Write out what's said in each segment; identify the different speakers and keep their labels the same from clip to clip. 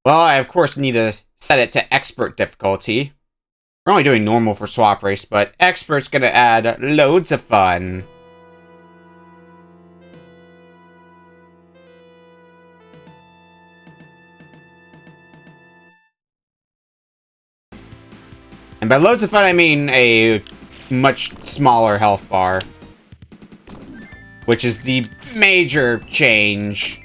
Speaker 1: Well, I of course need to set it to expert difficulty. We're only doing normal for swap race, but expert's gonna add loads of fun. And by loads of fun, I mean a much smaller health bar. Which is the major change.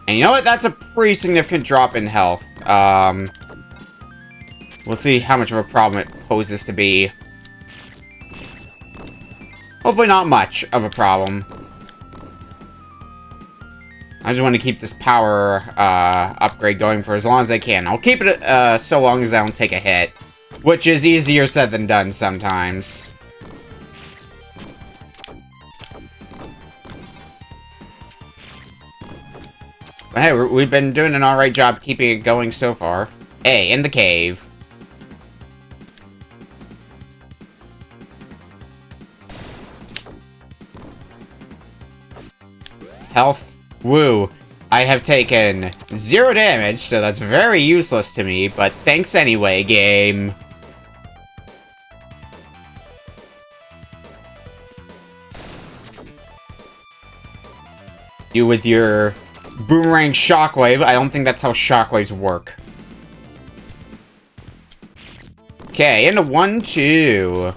Speaker 1: And you know what? That's a pretty significant drop in health. We'll see how much of a problem it poses to be. Hopefully not much of a problem. I just want to keep this power upgrade going for as long as I can. I'll keep it so long as I don't take a hit. Which is easier said than done sometimes. But hey, we've been doing an alright job keeping it going so far. Hey, in the cave. Health. Woo. I have taken 0 damage, so that's very useless to me, but thanks anyway, game. You with your boomerang shockwave. I don't think that's how shockwaves work. Okay, into 1-2.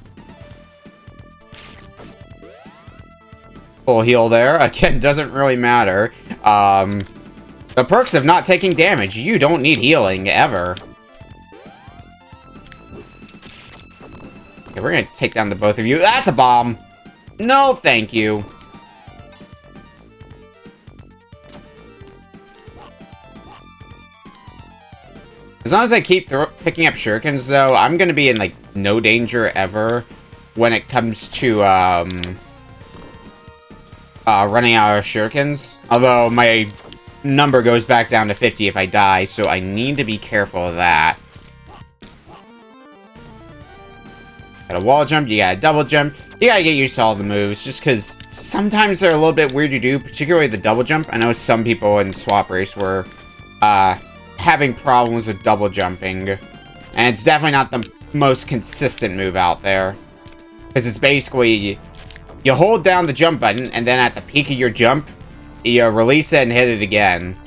Speaker 1: Full heal there. Again, doesn't really matter. The perks of not taking damage. You don't need healing, ever. Okay, we're gonna take down the both of you. That's a bomb! No, thank you. As long as I keep picking up shurikens, though, I'm gonna be in, like, no danger ever when it comes to, running out of shurikens. Although, my number goes back down to 50 if I die, so I need to be careful of that. Got a wall jump, you got a double jump. You gotta get used to all the moves, just because sometimes they're a little bit weird to do, particularly the double jump. I know some people in Swap Race were, having problems with double jumping. And it's definitely not the most consistent move out there. Because it's basically, you hold down the jump button, and then at the peak of your jump, you release it and hit it again.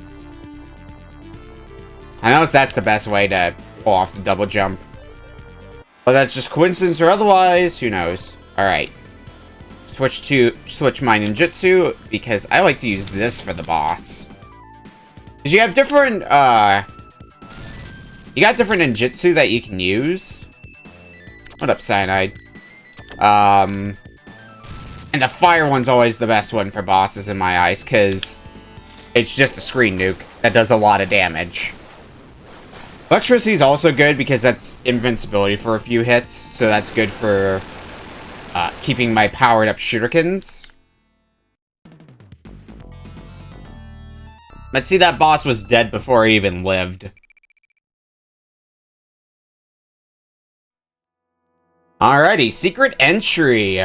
Speaker 1: I know that's the best way to pull off the double jump. But that's just coincidence or otherwise, who knows. Alright. Switch my ninjutsu, because I like to use this for the boss. Because you have different, you got different ninjutsu that you can use. What up, Cyanide? And the fire one's always the best one for bosses in my eyes, because it's just a screen nuke that does a lot of damage. Electricity's also good because that's invincibility for a few hits, so that's good for keeping my powered up shurikens. But see, that boss was dead before he even lived. Alrighty, secret entry.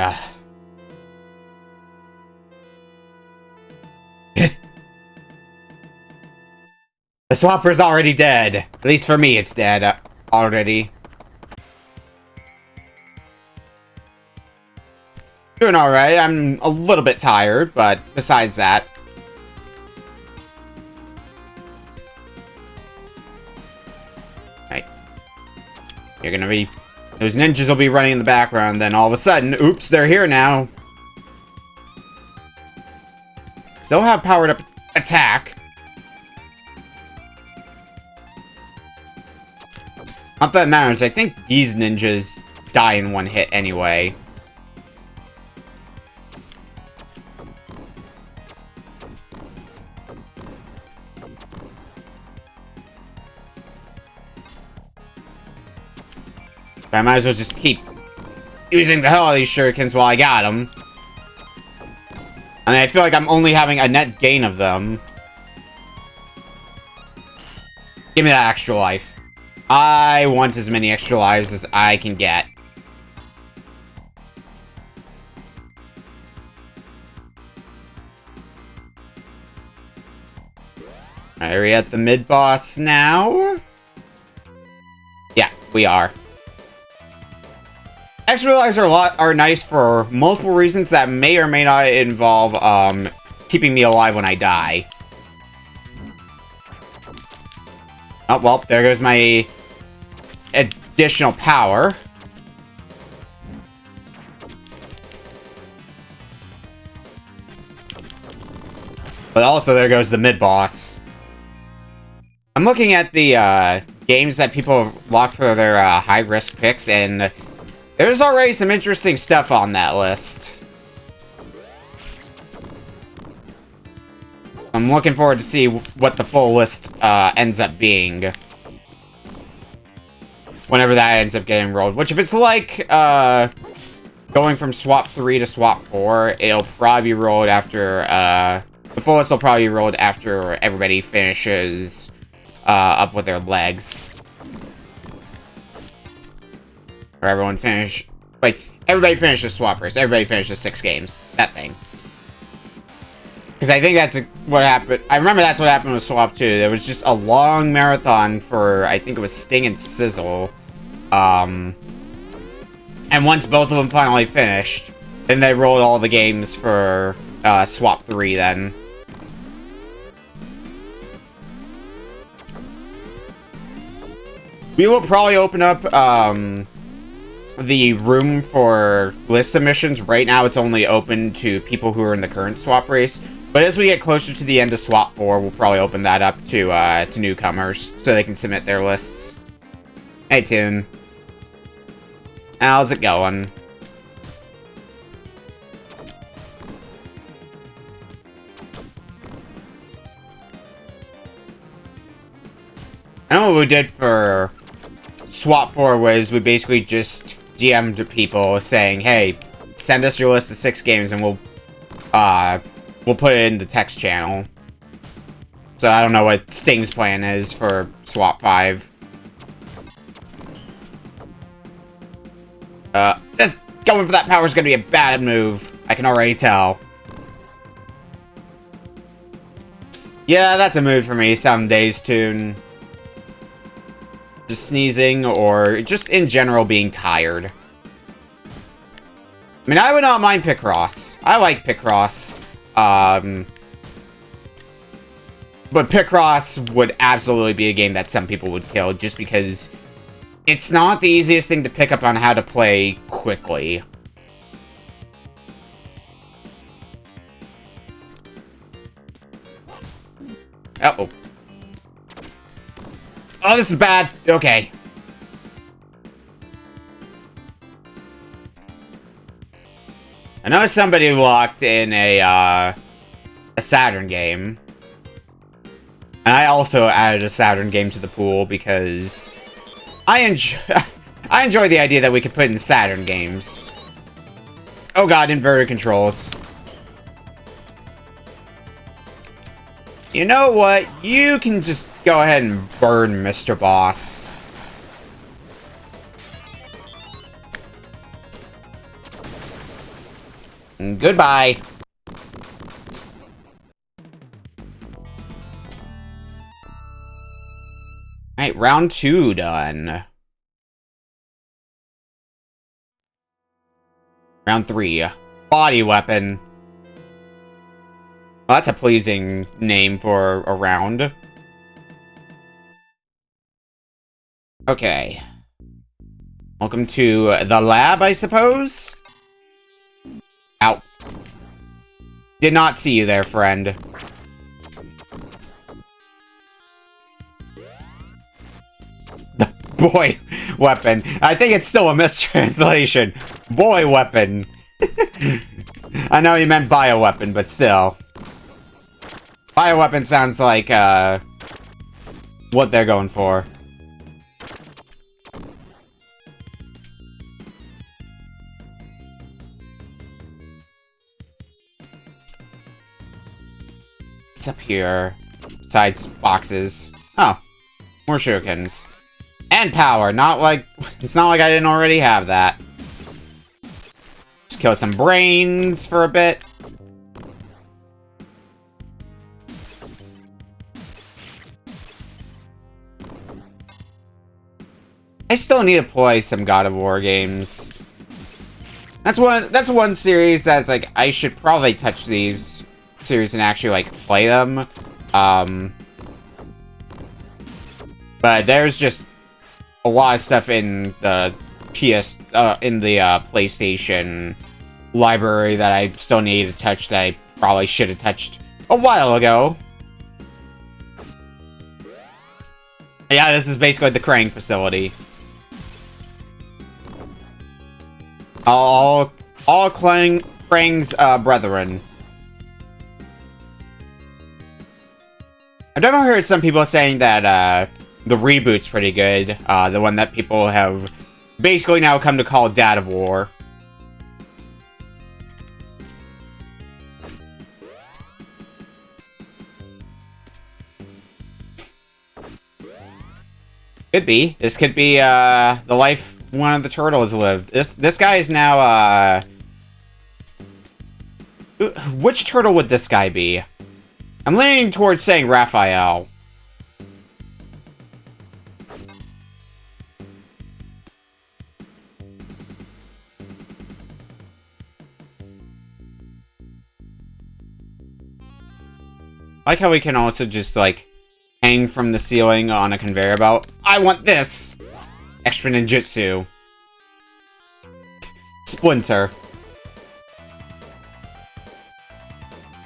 Speaker 1: The Swapper's already dead. At least for me, it's dead already. Doing alright. I'm a little bit tired, but besides that. Right. You're gonna be... Those ninjas will be running in the background, then all of a sudden, oops, they're here now. Still have powered up attack. Not that it matters, I think these ninjas die in one hit anyway. I might as well just keep using the hell out of these shurikens while I got them. I mean, I feel like I'm only having a net gain of them. Give me that extra life. I want as many extra lives as I can get. Are we at the mid-boss now? Yeah, we are. Extra lives are nice for multiple reasons that may or may not involve keeping me alive when I die. Oh, well, there goes my additional power. But also, there goes the mid-boss. I'm looking at the games that people have locked for their high-risk picks, and there's already some interesting stuff on that list. I'm looking forward to see what the full list ends up being. Whenever that ends up getting rolled. Which, if it's like going from Swap 3 to Swap 4, it'll probably be rolled after... the full list will probably be rolled after everybody finishes up with their legs. Or everyone finish... Like, everybody finishes Swap Race. Everybody finishes 6 games. That thing. Because I think that's what happened. I remember that's what happened with Swap 2. There was just a long marathon for, I think it was Sting and Sizzle. And once both of them finally finished, then they rolled all the games for Swap 3 then. We will probably open up the room for list submissions. Right now it's only open to people who are in the current Swap Race. But as we get closer to the end of Swap 4, we'll probably open that up to newcomers, so they can submit their lists. Hey, Toon. How's it going? I know what we did for Swap 4 was we basically just DM'd people saying, hey, send us your list of 6 games and we'll put it in the text channel. So I don't know what Sting's plan is for Swap 5. This going for that power is gonna be a bad move. I can already tell. Yeah, that's a mood for me some days, Toon. Just sneezing, or just in general being tired. I mean, I would not mind Picross. I like Picross. But Picross would absolutely be a game that some people would kill, just because it's not the easiest thing to pick up on how to play quickly. Uh-oh. Oh, this is bad. Okay. I know somebody locked in a Saturn game. And I also added a Saturn game to the pool because I enjoy the idea that we could put in Saturn games. Oh god, inverted controls. You know what? You can just go ahead and burn, Mr. Boss. Goodbye. Alright, round 2 done. Round 3. Body weapon. Well, that's a pleasing name for a round. Okay. Welcome to the lab, I suppose? Ow. Did not see you there, friend. The boy weapon. I think it's still a mistranslation. Boy weapon. I know you meant bioweapon, but still. Bioweapon sounds like, what they're going for. What's up here? Besides boxes. Oh. More shurikens. And power. Not like... It's not like I didn't already have that. Just kill some brains for a bit. I still need to play some God of War games. That's one series that's like I should probably touch these series and actually like play them. But there's just a lot of stuff in the PlayStation library that I still need to touch that I probably should have touched a while ago. Yeah, this is basically the Krang facility. All Krang's brethren. I've never heard some people saying that the reboot's pretty good. The one that people have basically now come to call Dad of War. Could be. This could be the life one of the turtles lived. This guy is now which turtle would this guy be? I'm leaning towards saying Raphael. I like how we can also just like hang from the ceiling on a conveyor belt. I want this! Extra ninjutsu. Splinter.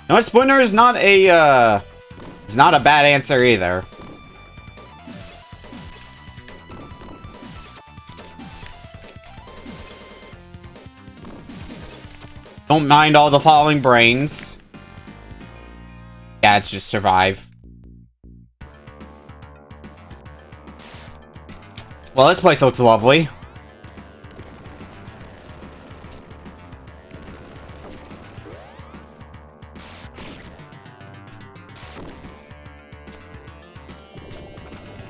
Speaker 1: No, Splinter is not a, it's not a bad answer either. Don't mind all the falling brains. Yeah, it's just survive. Well, this place looks lovely.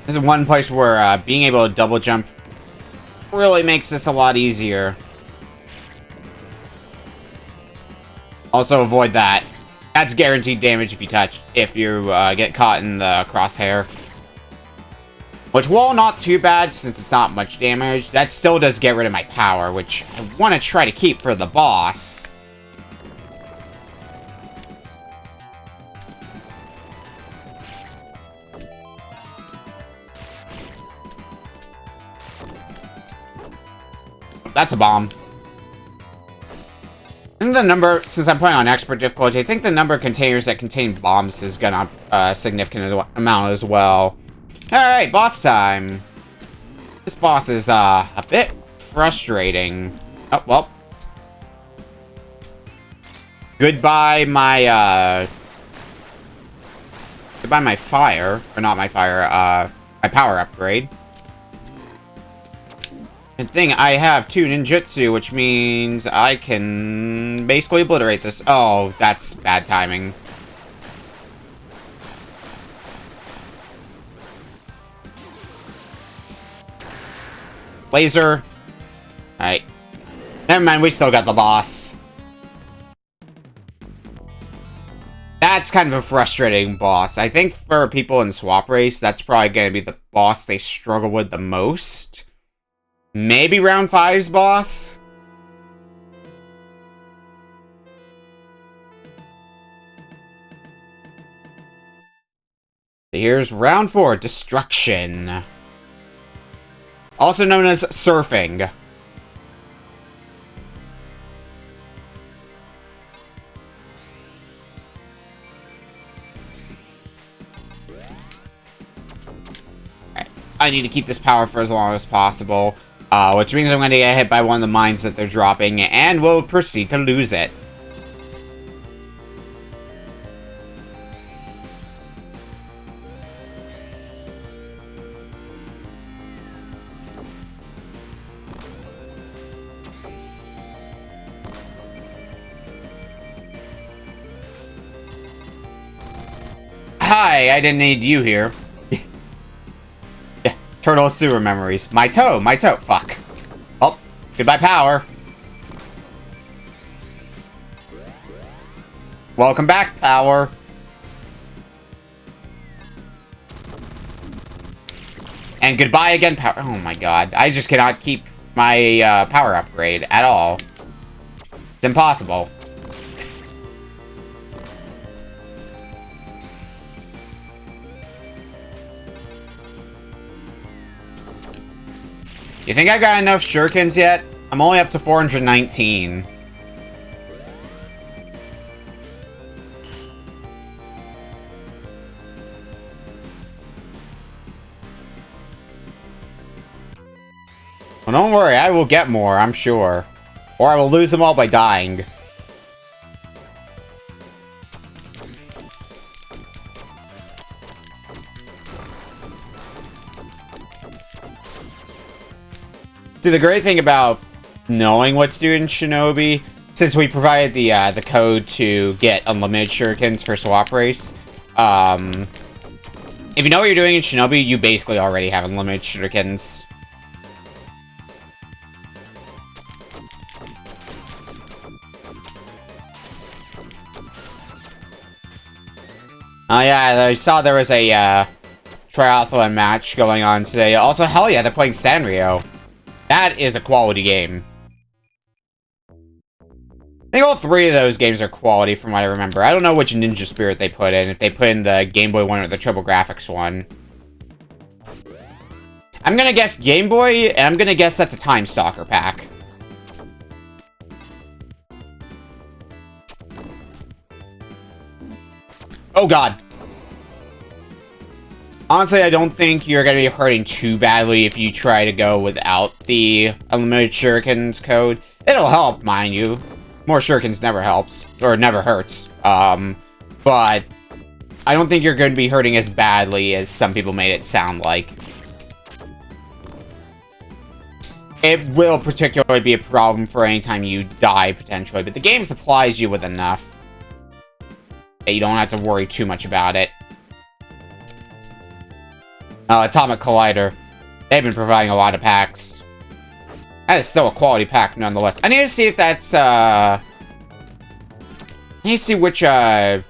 Speaker 1: This is one place where being able to double jump really makes this a lot easier. Also avoid that. That's guaranteed damage if you get caught in the crosshair. Which, while not too bad, since it's not much damage, that still does get rid of my power, which I want to try to keep for the boss. That's a bomb. I think the number, since I'm playing on expert difficulty, I think the number of containers that contain bombs is gonna a significant amount as well. Alright, boss time. This boss is a bit frustrating. Oh, well. Goodbye my fire. Or not my fire, my power upgrade. Good thing I have 2 ninjutsu, which means I can basically obliterate this. Oh, that's bad timing. Laser. Alright. Never mind, we still got the boss. That's kind of a frustrating boss. I think for people in Swap Race, that's probably going to be the boss they struggle with the most. Maybe round 5's boss? Here's round 4, Destruction. Also known as surfing. Right. I need to keep this power for as long as possible, which means I'm going to get hit by one of the mines that they're dropping, and we'll proceed to lose it. Hi, I didn't need you here. Yeah, turtle sewer memories. My toe, fuck. Oh, goodbye power. Welcome back, power. And goodbye again, power. Oh my god. I just cannot keep my power upgrade at all. It's impossible. You think I got enough shurikens yet? I'm only up to 419. Well, don't worry, I will get more, I'm sure. Or I will lose them all by dying. See, the great thing about knowing what to do in Shinobi, since we provided the code to get unlimited shurikens for Swap Race, if you know what you're doing in Shinobi, you basically already have unlimited shurikens. Oh yeah, I saw there was a triathlon match going on today. Also, hell yeah, they're playing Sanrio. That is a quality game. I think all three of those games are quality from what I remember. I don't know which Ninja Spirit they put in, if they put in the Game Boy one or the TurboGrafx one. I'm gonna guess Game Boy, and I'm gonna guess that's a Time Stalker pack. Oh god. Honestly, I don't think you're going to be hurting too badly if you try to go without the unlimited shurikens code. It'll help, mind you. More shurikens never helps, or never hurts. But I don't think you're going to be hurting as badly as some people made it sound like. It will particularly be a problem for any time you die, potentially, but the game supplies you with enough that you don't have to worry too much about it. Atomic Collider. They've been providing a lot of packs. That is still a quality pack, nonetheless. I need to see if that's, I need to see which, game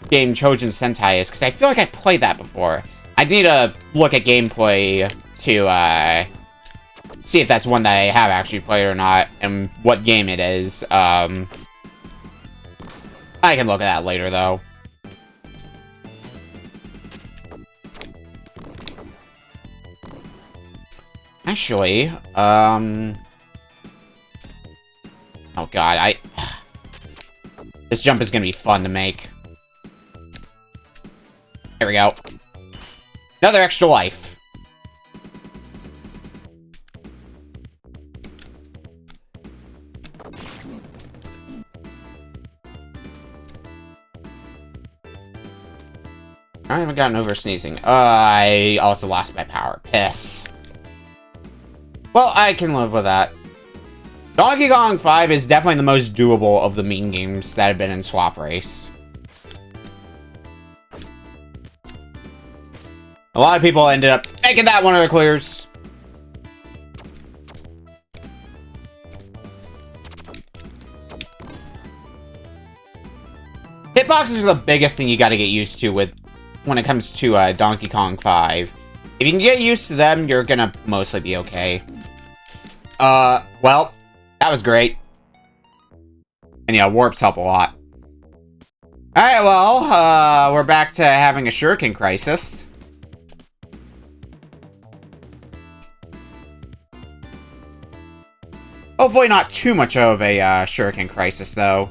Speaker 1: Chojin Sentai is, because I feel like I played that before. I need to look at gameplay to, see if that's one that I have actually played or not, and what game it is. I can look at that later, though. Actually, oh god, this jump is gonna be fun to make. There we go. Another extra life. I haven't gotten over sneezing. I also lost my power. Piss. Well, I can live with that. Donkey Kong 5 is definitely the most doable of the mean games that have been in Swap Race. A lot of people ended up making that one of their clears. Hitboxes are the biggest thing you gotta get used to with when it comes to Donkey Kong 5. If you can get used to them, you're gonna mostly be okay. Well, that was great. And yeah, warps help a lot. Alright, well, we're back to having a shuriken crisis. Hopefully not too much of a, shuriken crisis, though.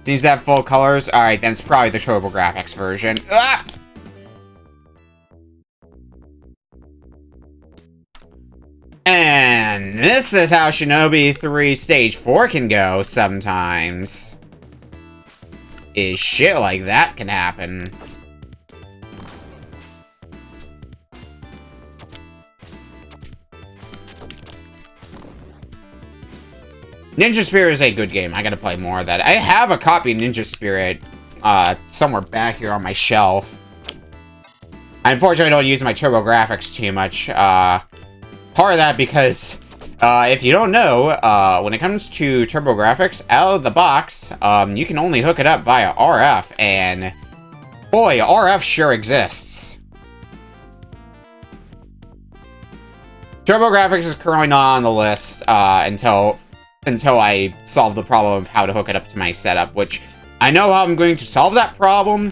Speaker 1: Seems to have full colors. Alright, then it's probably the TurboGrafx version. Ah! And this is how Shinobi 3 Stage 4 can go sometimes. Is shit like that can happen. Ninja Spirit is a good game. I gotta play more of that. I have a copy of Ninja Spirit somewhere back here on my shelf. I unfortunately don't use my TurboGrafx too much. Part of that because, if you don't know, when it comes to TurboGrafx, out of the box, you can only hook it up via RF, and boy, RF sure exists. TurboGrafx is currently not on the list until I solve the problem of how to hook it up to my setup, which I know how I'm going to solve that problem.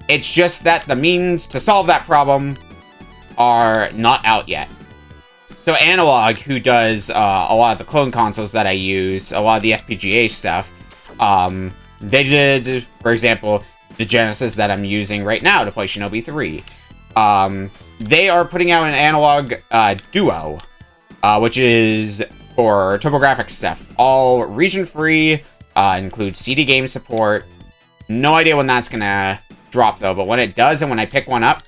Speaker 1: It's just that the means to solve that problem are not out yet. So Analog, who does a lot of the clone consoles that I use, a lot of the FPGA stuff, they did, for example, the Genesis that I'm using right now to play Shinobi 3. They are putting out an Analog Duo, which is for TurboGrafx stuff. All region-free, includes CD game support. No idea when that's gonna drop, though, but when it does and when I pick one up,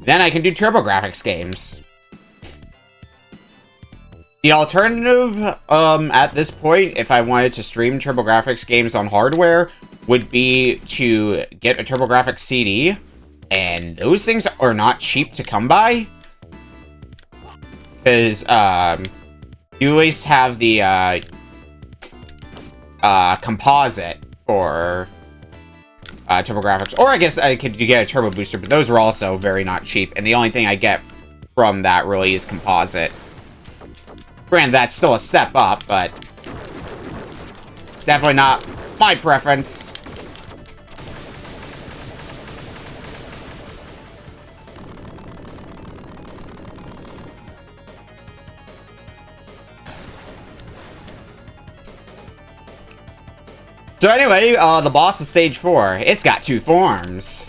Speaker 1: then I can do TurboGrafx games. The alternative, at this point, if I wanted to stream TurboGrafx games on hardware, would be to get a TurboGrafx CD, and those things are not cheap to come by. Because, you always have the, composite for, TurboGrafx. Or I guess you get a Turbo Booster, but those are also very not cheap, and the only thing I get from that really is composite. Granted, that's still a step up, but it's definitely not my preference. So anyway, the boss of stage 4. It's got 2 forms.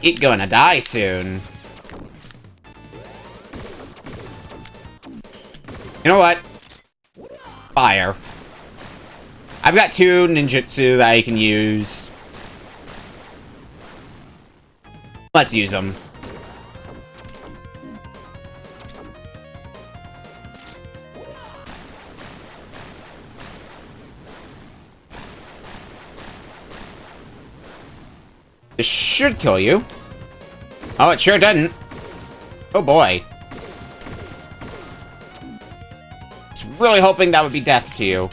Speaker 1: It gonna die soon. You know what? Fire. I've got 2 ninjutsu that I can use. Let's use them. This should kill you. Oh, it sure didn't. Oh boy. I was really hoping that would be death to you.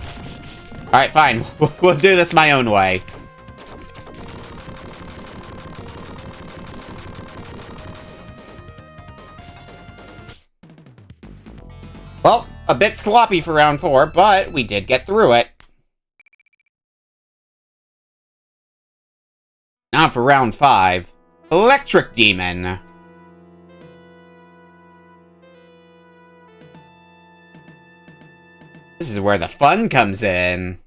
Speaker 1: Alright, fine. We'll do this my own way. Well, a bit sloppy for round 4, but we did get through it. Now for round 5. Electric Demon. This is where the fun comes in.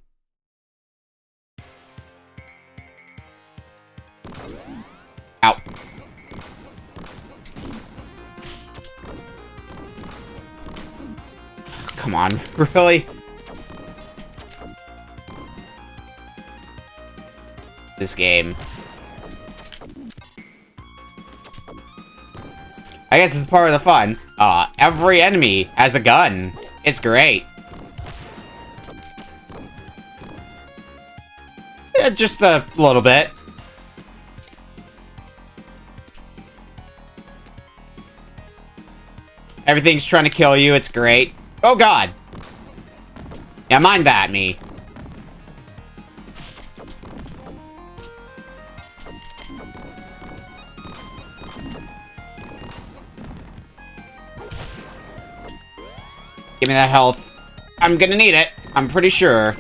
Speaker 1: Ow. Come on, really? This game. I guess it's part of the fun. Every enemy has a gun. It's great. Yeah, just a little bit. Everything's trying to kill you. It's great. Oh, God. Yeah, mind that, me. Give me that health. I'm gonna need it. I'm pretty sure.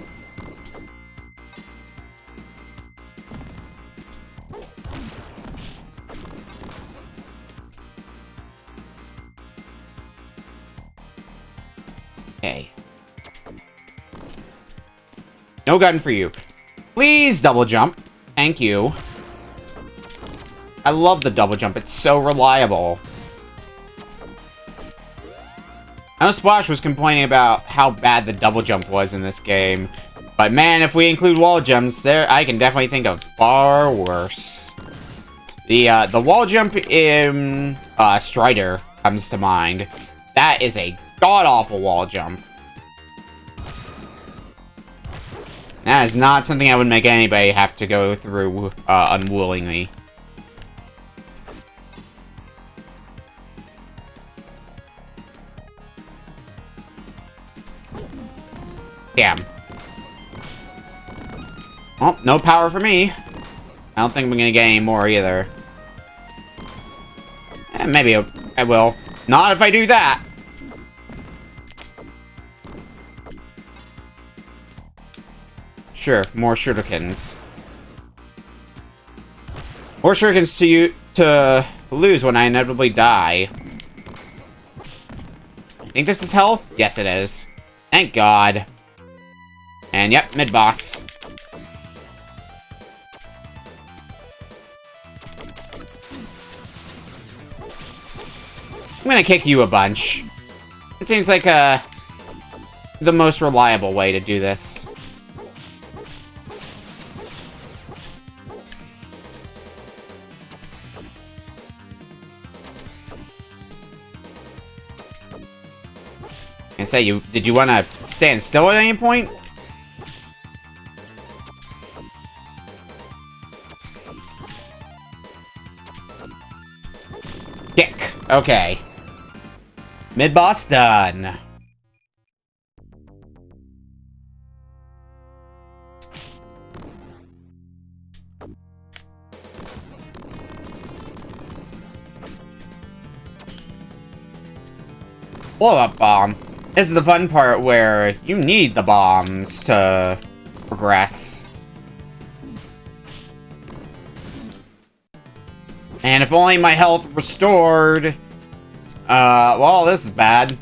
Speaker 1: Okay. No gun for you. Please double jump. Thank you. I love the double jump. It's so reliable. I know Splash was complaining about how bad the double jump was in this game. But man, if we include wall jumps, I can definitely think of far worse. The wall jump in Strider comes to mind. That is a god-awful wall jump. That is not something I would make anybody have to go through unwillingly. Damn. Well, no power for me. I don't think I'm gonna get any more either. Maybe I will. Not if I do that. Sure, more shurikens. More shurikens to lose when I inevitably die. I think this is health? Yes, it is. Thank God. And yep, mid-boss. I'm gonna kick you a bunch. It seems like the most reliable way to do this. I say, did you want to stand still at any point? Kick. Okay. Mid-boss done. Blow-up bomb. This is the fun part where you need the bombs to progress. And if only my health restored. Well, this is bad.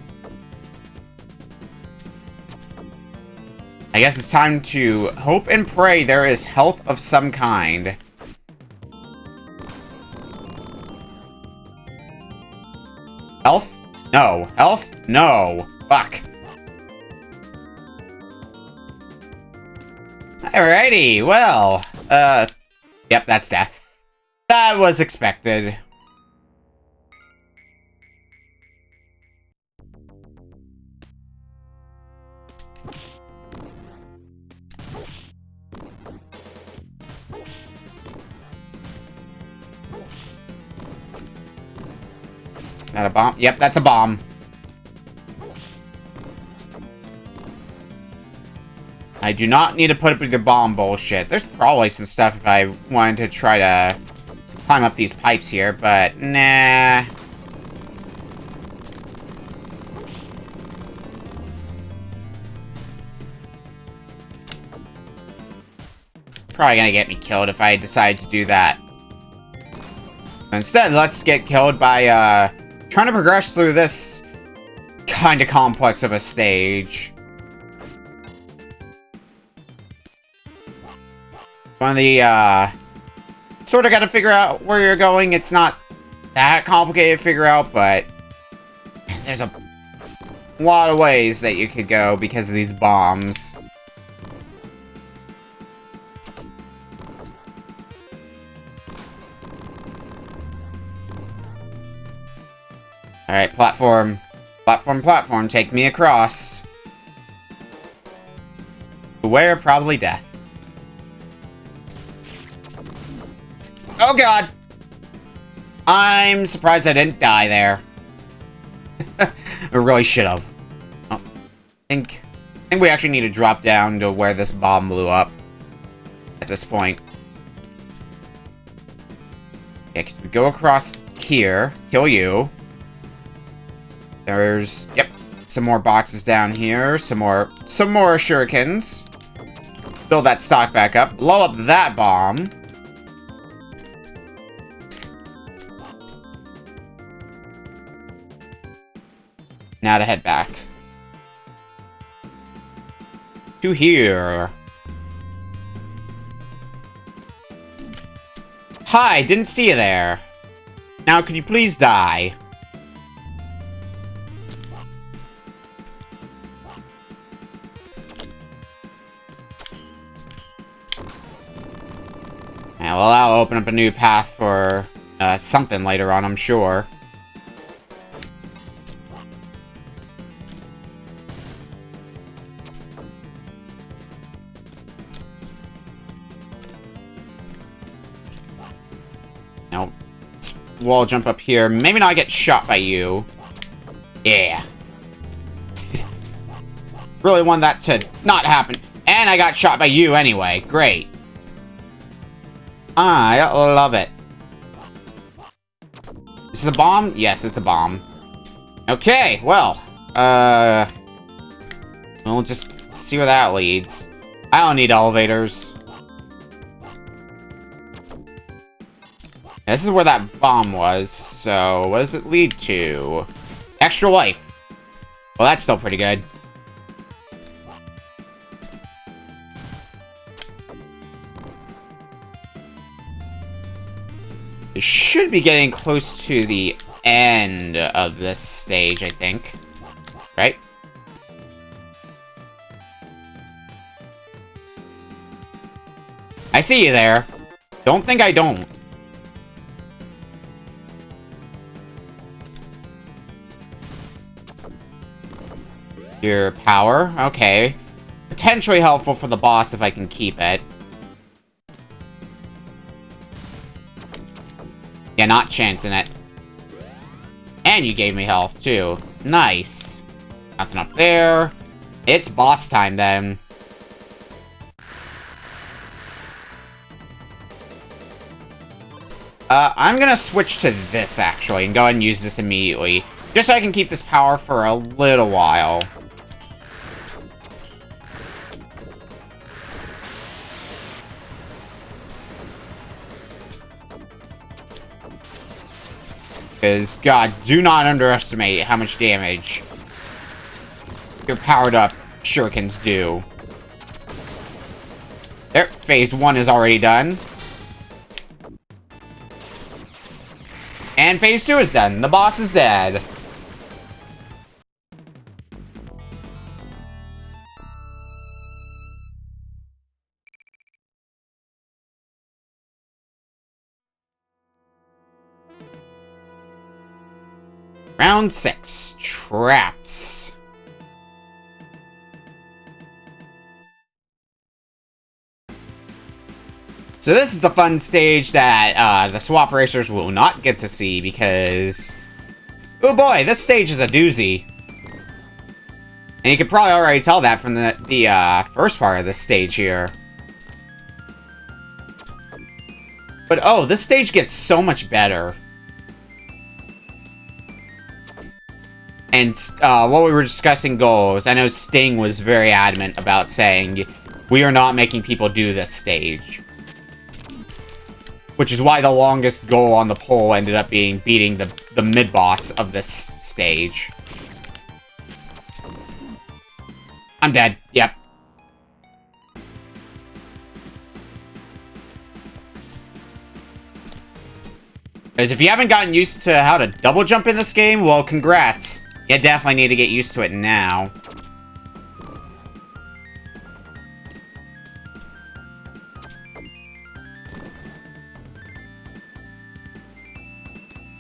Speaker 1: I guess it's time to hope and pray there is health of some kind. Health? No. Health? No. Fuck. Alrighty, well, yep, that's death. That was expected. That a bomb? Yep, that's a bomb. I do not need to put up with the bomb bullshit. There's probably some stuff if I wanted to try to climb up these pipes here, but nah. Probably gonna get me killed if I decide to do that. Instead, let's get killed by, trying to progress through this kind of complex of a stage. One of the, sort of gotta figure out where you're going. It's not that complicated to figure out, but there's a lot of ways that you could go because of these bombs. Alright, platform. Platform, take me across. Where? Probably death. Oh god! I'm surprised I didn't die there. I really should have. Oh, I think we actually need to drop down to where this bomb blew up. At this point. Yeah, because we go across here, kill you. There's, yep, some more boxes down here, some more shurikens. Build that stock back up, blow up that bomb. Now to head back. To here. Hi, didn't see you there. Now, could you please die? Yeah, well, that'll open up a new path for something later on, I'm sure. Now, wall jump up here. Maybe not get shot by you. Yeah. Really want that to not happen. And I got shot by you anyway. Great. I love it. Is this a bomb? Yes, it's a bomb. Okay, well, we'll just see where that leads. I don't need elevators. This is where that bomb was, so what does it lead to? Extra life. Well, that's still pretty good. We should be getting close to the end of this stage, I think. Right? I see you there. Don't think I don't. Your power? Okay. Potentially helpful for the boss if I can keep it. Yeah, not chancing it. And you gave me health, too. Nice. Nothing up there. It's boss time, then. I'm gonna switch to this, actually, and go ahead and use this immediately. Just so I can keep this power for a little while. Because, God, do not underestimate how much damage your powered-up shurikens do. There, phase 1 is already done. And phase 2 is done. The boss is dead. Round 6. Traps. So this is the fun stage that the swap racers will not get to see because... oh boy, this stage is a doozy. And you could probably already tell that from the first part of this stage here. But oh, this stage gets so much better. And while we were discussing goals, I know Sting was very adamant about saying, we are not making people do this stage. Which is why the longest goal on the poll ended up being beating the mid-boss of this stage. I'm dead. Yep. Because if you haven't gotten used to how to double jump in this game, well, congrats. You definitely need to get used to it now.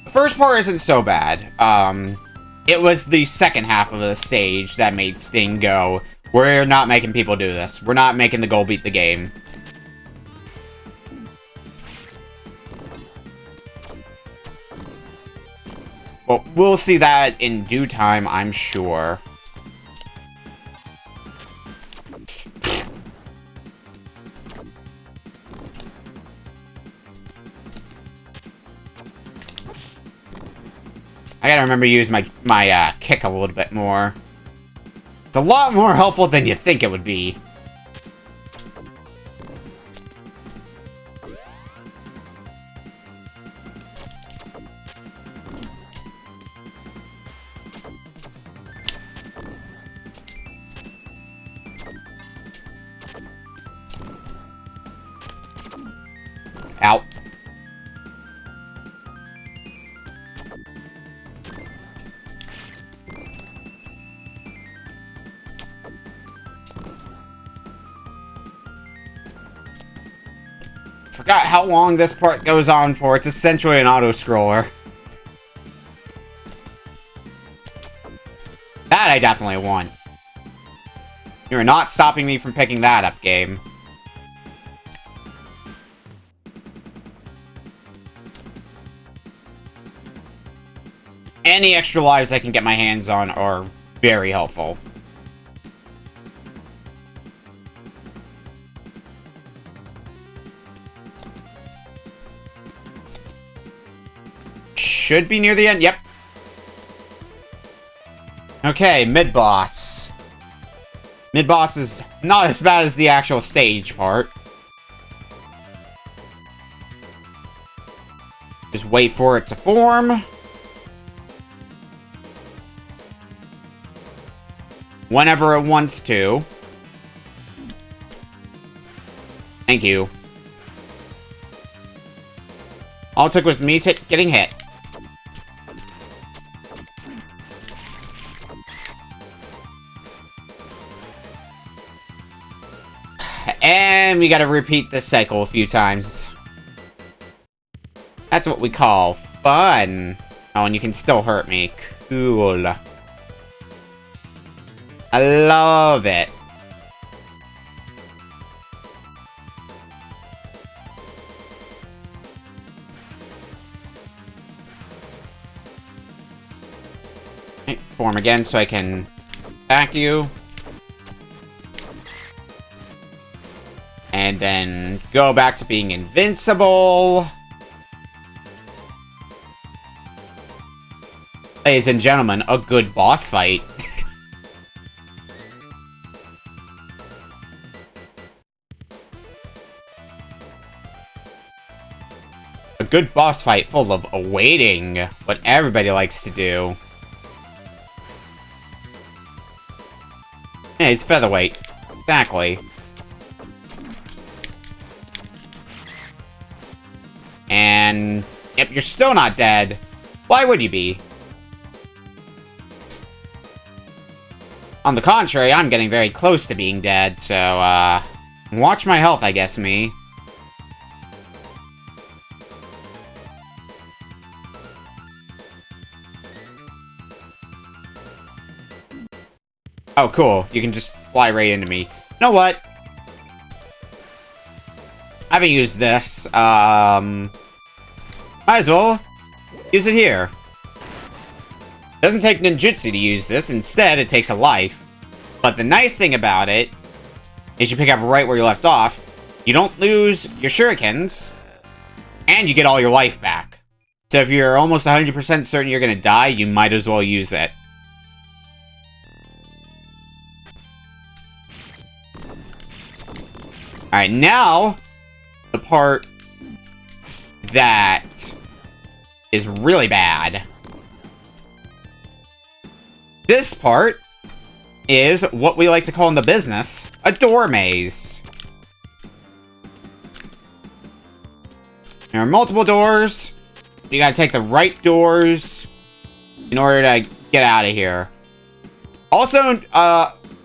Speaker 1: The first part isn't so bad. It was the second half of the stage that made Sting go, we're not making people do this. We're not making the goal beat the game. Well, we'll see that in due time, I'm sure. I gotta remember to use my kick a little bit more. It's a lot more helpful than you think it would be. Out. Forgot how long this part goes on for. It's essentially an auto-scroller. That I definitely want. You're not stopping me from picking that up, game. Any extra lives I can get my hands on are very helpful. should be near the end. Yep. Okay, mid-boss. Mid-boss is not as bad as the actual stage part. Just wait for it to form. Whenever it wants to. Thank you. All it took was me getting hit. And we gotta repeat this cycle a few times. That's what we call fun. Oh, and you can still hurt me. Cool. I love it. Okay, form again so I can attack you. And then go back to being invincible. Ladies and gentlemen, a good boss fight. A good boss fight full of awaiting, what everybody likes to do. Yeah, he's featherweight. Exactly. And... yep, you're still not dead. Why would you be? On the contrary, I'm getting very close to being dead, so, watch my health, I guess, me. Oh, cool. You can just fly right into me. You know what? I haven't used this. Might as well use it here. Doesn't take ninjutsu to use this. Instead, it takes a life. But the nice thing about it is you pick up right where you left off. You don't lose your shurikens. And you get all your life back. So if you're almost 100% certain you're going to die, you might as well use it. Alright, now, the part that is really bad. This part is what we like to call in the business a door maze. There are multiple doors. You gotta take the right doors in order to get out of here. Also,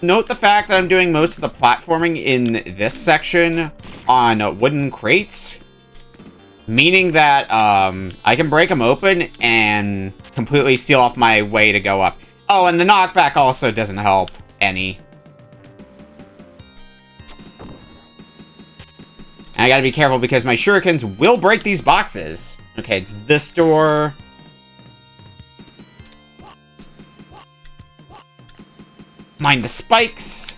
Speaker 1: note the fact that I'm doing most of the platforming in this section on wooden crates. Meaning that, I can break them open and completely seal off my way to go up. Oh, and the knockback also doesn't help any. And I gotta be careful because my shurikens will break these boxes. Okay, it's this door. Mind the spikes.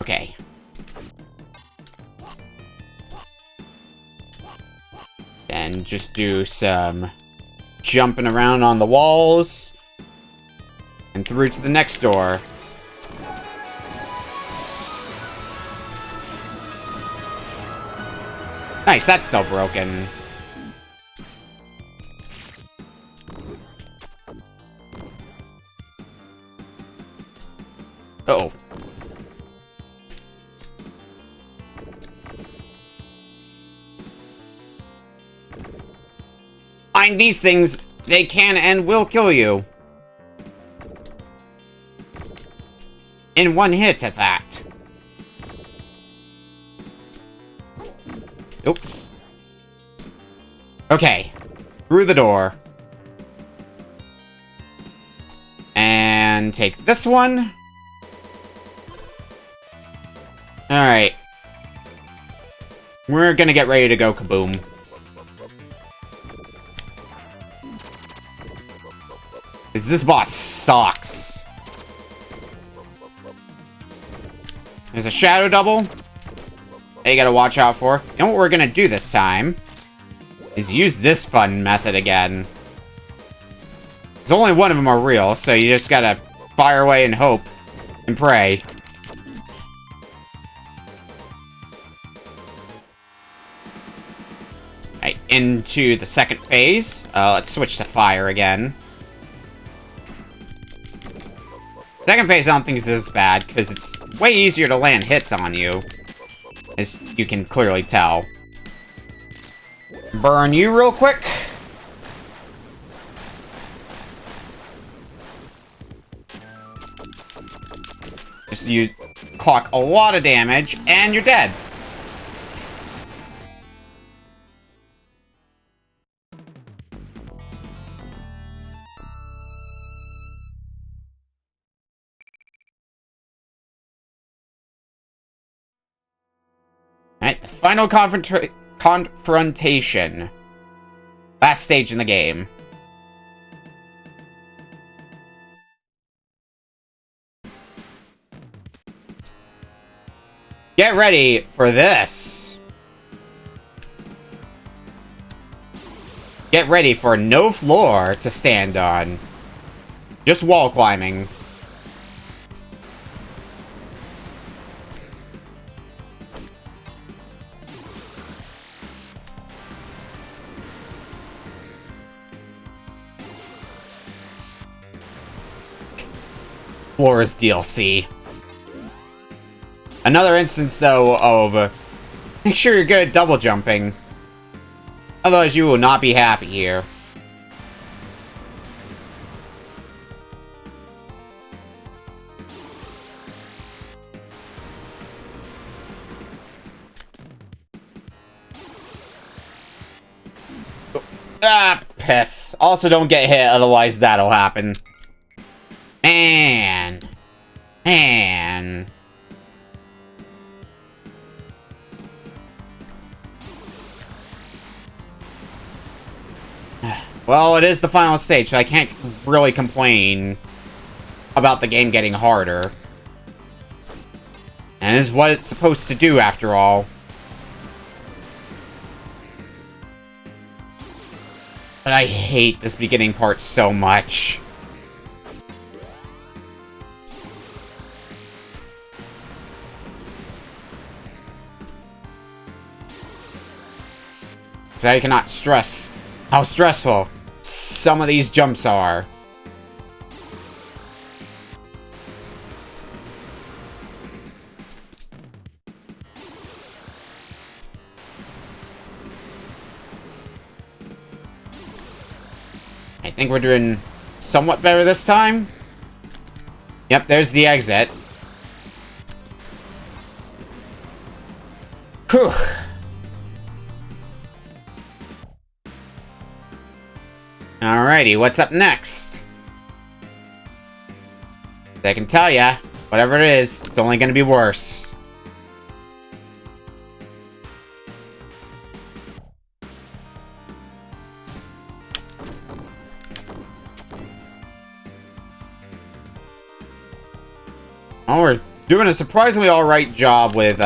Speaker 1: Okay. And just do some jumping around on the walls. And through to the next door. Nice, that's still broken. Uh-oh. Find these things, they can and will kill you. In one hit at that. Nope. Okay. Through the door. And take this one. Alright. We're gonna get ready to go kaboom. Because this boss sucks. There's a shadow double that you gotta watch out for. And what we're gonna do this time is use this fun method again. There's only one of them are real, so you just gotta fire away and hope and pray. Right, into the second phase. Let's switch to fire again. Second phase I don't think is as bad, because it's way easier to land hits on you. As you can clearly tell. Burn you real quick. Just you clock a lot of damage, and you're dead. Alright, the final confrontation. Last stage in the game. Get ready for this. Get ready for no floor to stand on. Just wall climbing. Floors DLC. Another instance, though, of make sure you're good at double jumping. Otherwise, you will not be happy here. Ah, piss. Also, don't get hit, otherwise that'll happen. Man. Well, it is the final stage, so I can't really complain about the game getting harder. And it's what it's supposed to do, after all. But I hate this beginning part so much. So I cannot stress how stressful some of these jumps are. I think we're doing somewhat better this time. Yep, there's the exit. Whew. Alrighty, what's up next? I can tell ya, whatever it is, it's only gonna be worse. Oh, we're doing a surprisingly alright job with,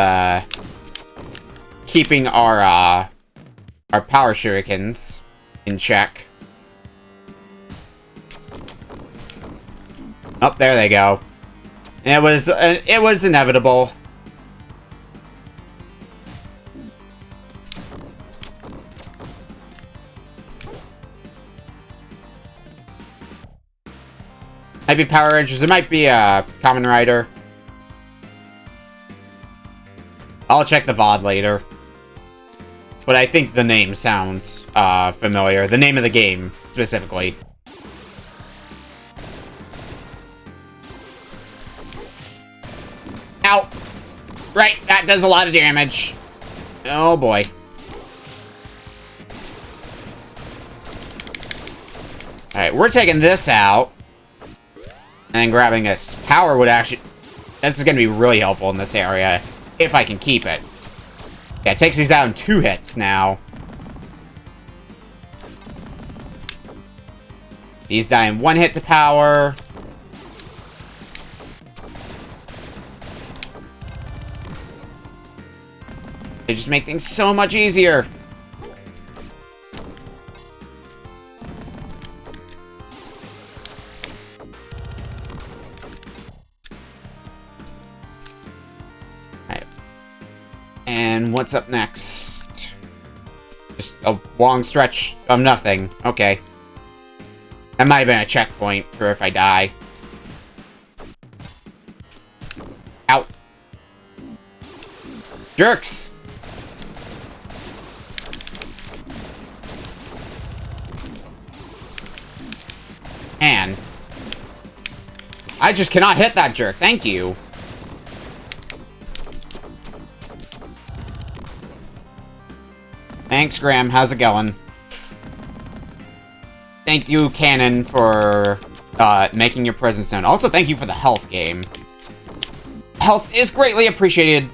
Speaker 1: keeping our power shurikens in check. Oh, there they go. It was inevitable. Might be Power Rangers. It might be Kamen Rider. I'll check the VOD later. But I think the name sounds familiar. The name of the game, specifically. Ow! Right, that does a lot of damage. Oh boy. Alright, we're taking this out. And then grabbing this. Power would actually... This is going to be really helpful in this area. If I can keep it. Yeah, it takes these out in 2 hits now. These die in one hit to power. They just make things so much easier. And what's up next? Just a long stretch of nothing. Okay. That might have been a checkpoint for if I die. Ow. Jerks! Man. I just cannot hit that jerk. Thank you. Thanks, Graham. How's it going? Thank you, Cannon, for making your presence known. Also, thank you for the health game. Health is greatly appreciated.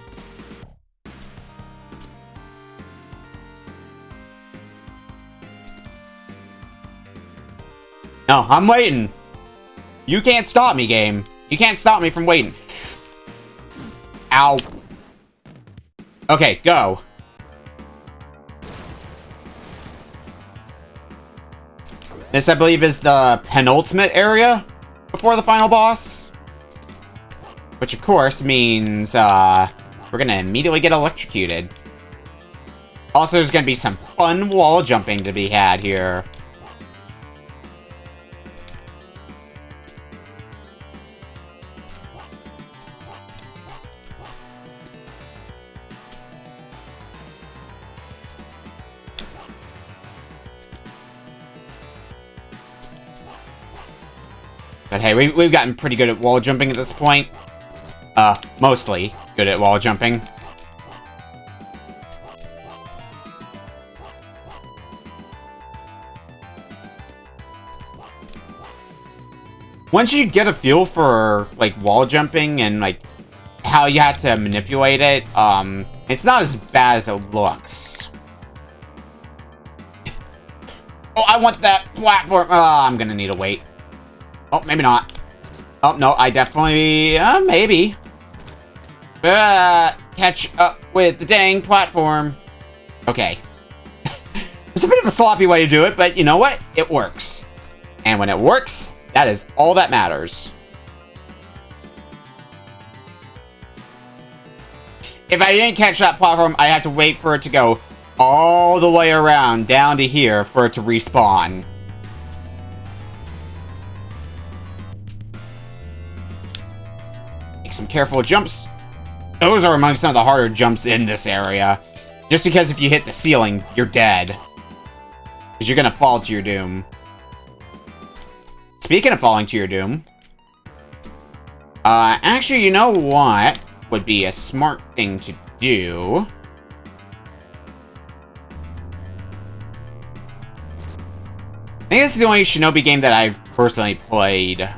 Speaker 1: No, I'm waiting. You can't stop me, game. You can't stop me from waiting. Ow. Okay, go. This, I believe, is the penultimate area before the final boss. Which, of course, means we're gonna immediately get electrocuted. Also, there's gonna be some fun wall jumping to be had here. But hey, we've gotten pretty good at wall jumping at this point. Mostly good at wall jumping. Once you get a feel for, like, wall jumping and, like, how you have to manipulate it, it's not as bad as it looks. Oh, I want that platform. Oh, I'm gonna need to wait. Oh, maybe not. Oh, no, I definitely, maybe. Catch up with the dang platform. Okay. It's a bit of a sloppy way to do it, but you know what? It works. And when it works, that is all that matters. If I didn't catch that platform, I have to wait for it to go all the way around down to here for it to respawn. Some careful jumps. Those are among some of the harder jumps in this area. Just because if you hit the ceiling, you're dead. Because you're gonna fall to your doom. Speaking of falling to your doom. Actually, you know what would be a smart thing to do? I think this is the only Shinobi game that I've personally played.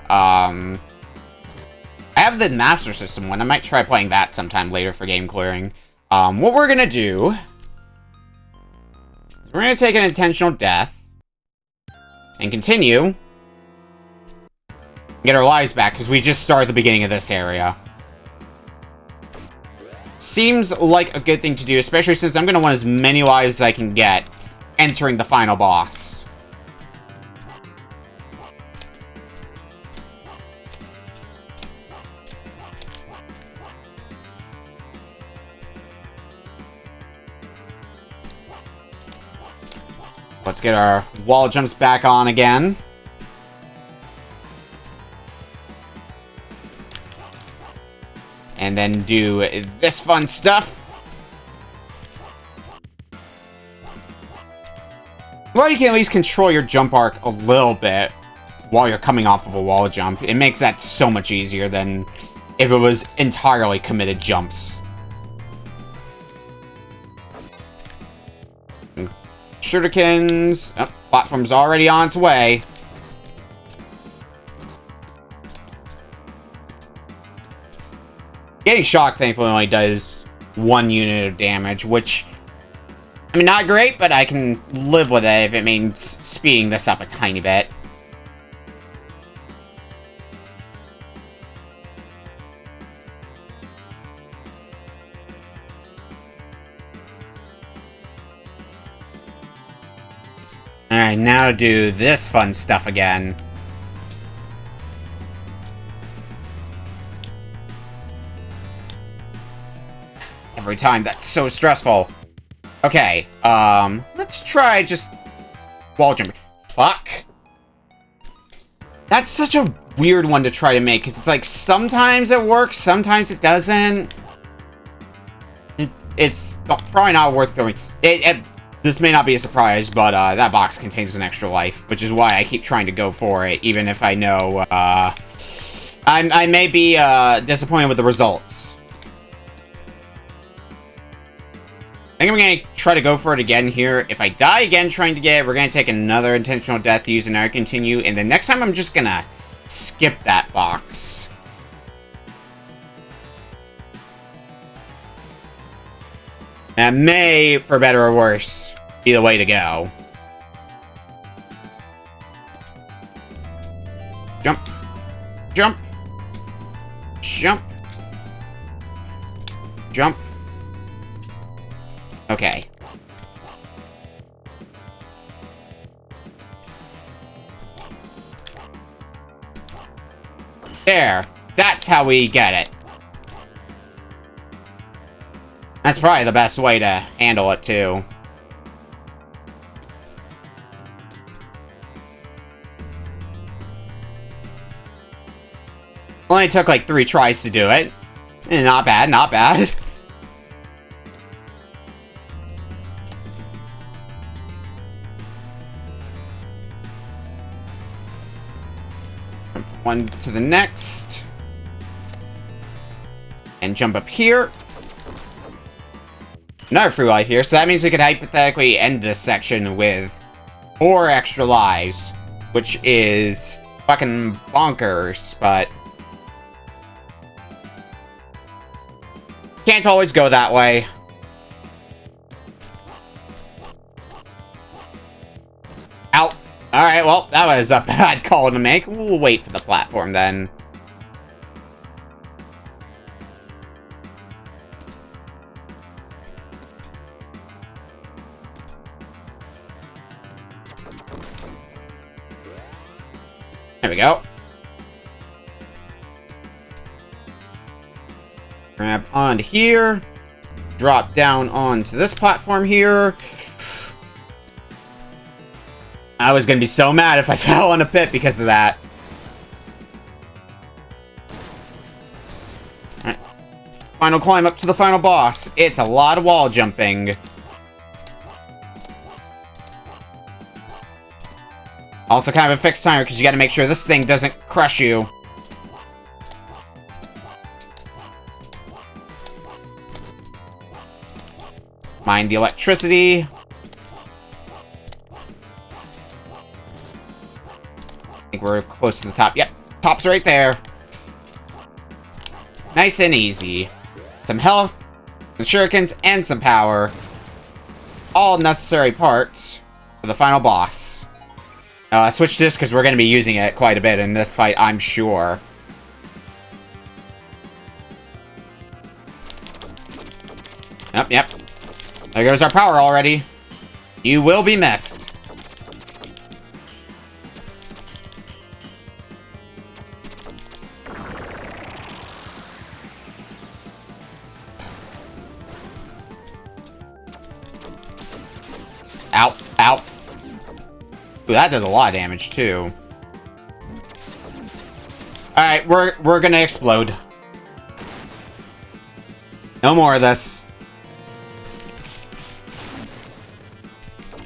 Speaker 1: I have the Master System one. I might try playing that sometime later for game clearing. What we're gonna do is we're gonna take an intentional death and continue. Get our lives back, because we just started the beginning of this area. Seems like a good thing to do, especially since I'm gonna want as many lives as I can get entering the final boss. Let's get our wall jumps back on again. And then do this fun stuff. Well, you can at least control your jump arc a little bit while you're coming off of a wall jump. It makes that so much easier than if it was entirely committed jumps. Shurikens. Oh, platform's already on its way. Getting shocked, thankfully, only does 1 unit of damage, which, I mean, not great, but I can live with it if it means speeding this up a tiny bit. Alright, now do this fun stuff again. Every time, that's so stressful. Okay, let's try just wall jumping. Fuck. That's such a weird one to try to make, because it's like, sometimes it works, sometimes it doesn't. It's probably not worth going. This may not be a surprise, but that box contains an extra life, which is why I keep trying to go for it, even if I know, I may be, disappointed with the results. I think I'm gonna try to go for it again here. If I die again trying to get it, we're gonna take another intentional death using our continue, and the next time I'm just gonna skip that box. That may, for better or worse, be the way to go. Jump. Jump. Jump. Jump. Okay. There. That's how we get it. That's probably the best way to handle it, too. Only took like 3 tries to do it. Not bad, not bad. Jump from one to the next. And jump up here. Another free life here, so that means we could hypothetically end this section with 4 extra lives, which is fucking bonkers, but can't always go that way. Out. Alright, well, that was a bad call to make. We'll wait for the platform then. There we go. Grab onto here. Drop down onto this platform here. I was gonna be so mad if I fell in a pit because of that. Alright. Final climb up to the final boss. It's a lot of wall jumping. Also kind of a fixed timer, because you gotta make sure this thing doesn't crush you. Mind the electricity. I think we're close to the top. Yep, top's right there. Nice and easy. Some health, some shurikens, and some power. All necessary parts for the final boss. Switch this because we're going to be using it quite a bit in this fight, I'm sure. Yep, yep. There goes our power already. You will be missed. Ow, ow. Ooh, that does a lot of damage, too. Alright, we're gonna explode. No more of this.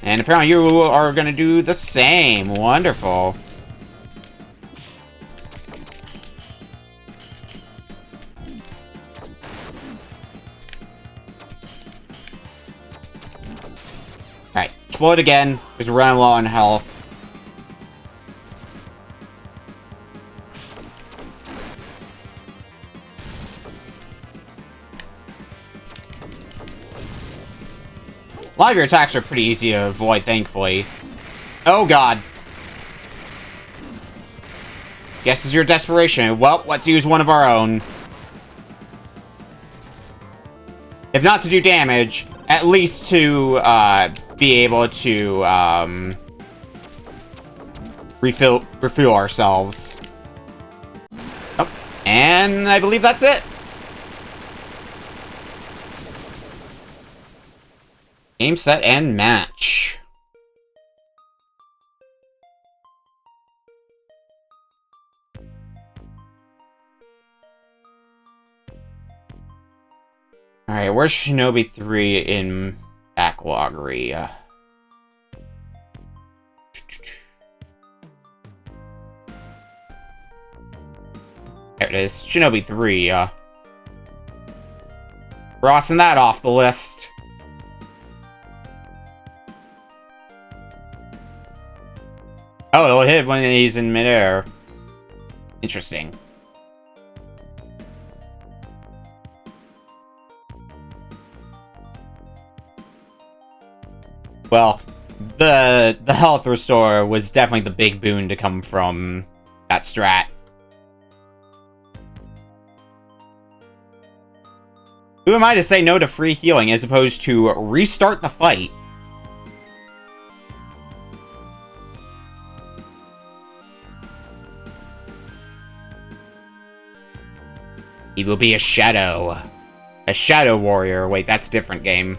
Speaker 1: And apparently you are gonna do the same. Wonderful. Alright, explode again, because we're running low on health. A lot of your attacks are pretty easy to avoid, thankfully. Oh, God. Guess it's your desperation. Well, let's use one of our own. If not to do damage, at least to, be able to, refuel ourselves. Oh, and I believe that's it. Game, set, and match. Alright, where's Shinobi 3 in backloggery? There it is. Shinobi 3, crossing that off the list. Oh, it'll hit when he's in midair. Interesting. Well, the health restore was definitely the big boon to come from that strat. Who am I to say no to free healing as opposed to restart the fight? He will be a shadow. A shadow warrior. Wait, that's a different game.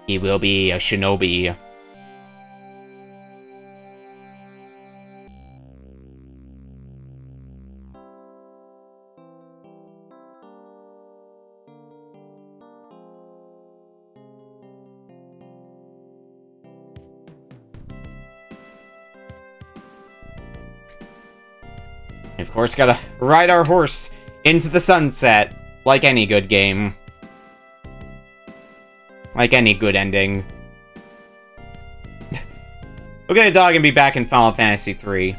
Speaker 1: He will be a shinobi. And of course, gotta ride our horse into the sunset, like any good game. Like any good ending. We'll get a dog and be back in Final Fantasy III.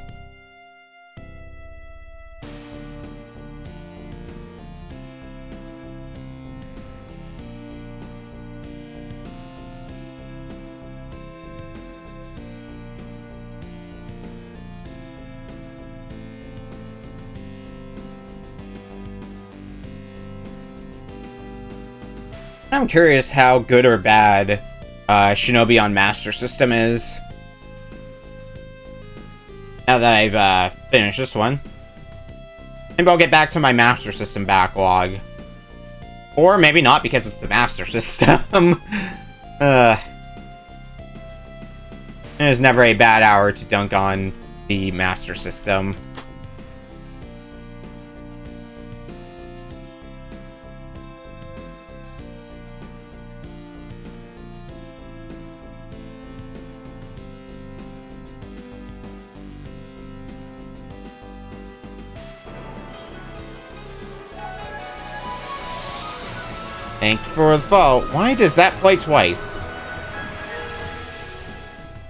Speaker 1: I'm curious how good or bad Shinobi on Master System is. Now that I've finished this one. Maybe I'll get back to my Master System backlog. Or maybe not, because it's the Master System. There's never a bad hour to dunk on the Master System. Thank you for the follow. Why does that play twice?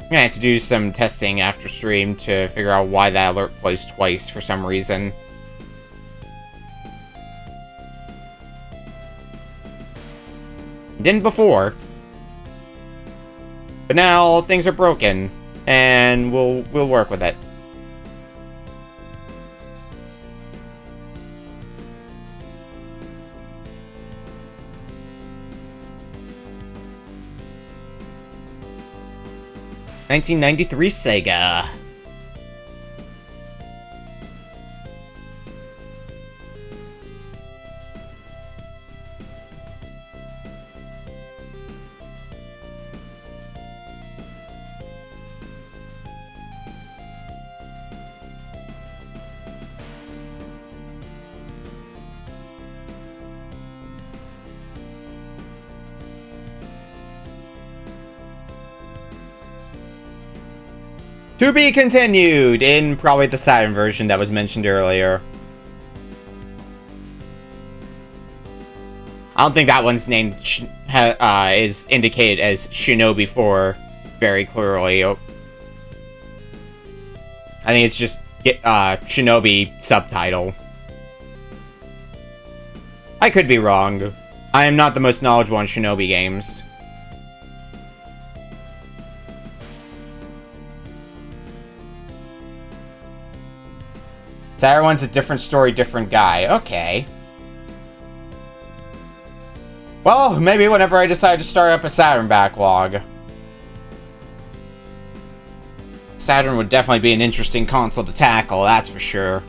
Speaker 1: I'm gonna have to do some testing after stream to figure out why that alert plays twice for some reason. It didn't before. But now things are broken, and we'll work with it. (1993) Sega. To be continued in probably the Saturn version that was mentioned earlier. I don't think that one's named is indicated as Shinobi 4 very clearly. I think it's just Shinobi subtitle. I could be wrong. I am not the most knowledgeable on Shinobi games. Saturn one's a different story, different guy. Okay. Well, maybe whenever I decide to start up a Saturn backlog. Saturn would definitely be an interesting console to tackle, that's for sure.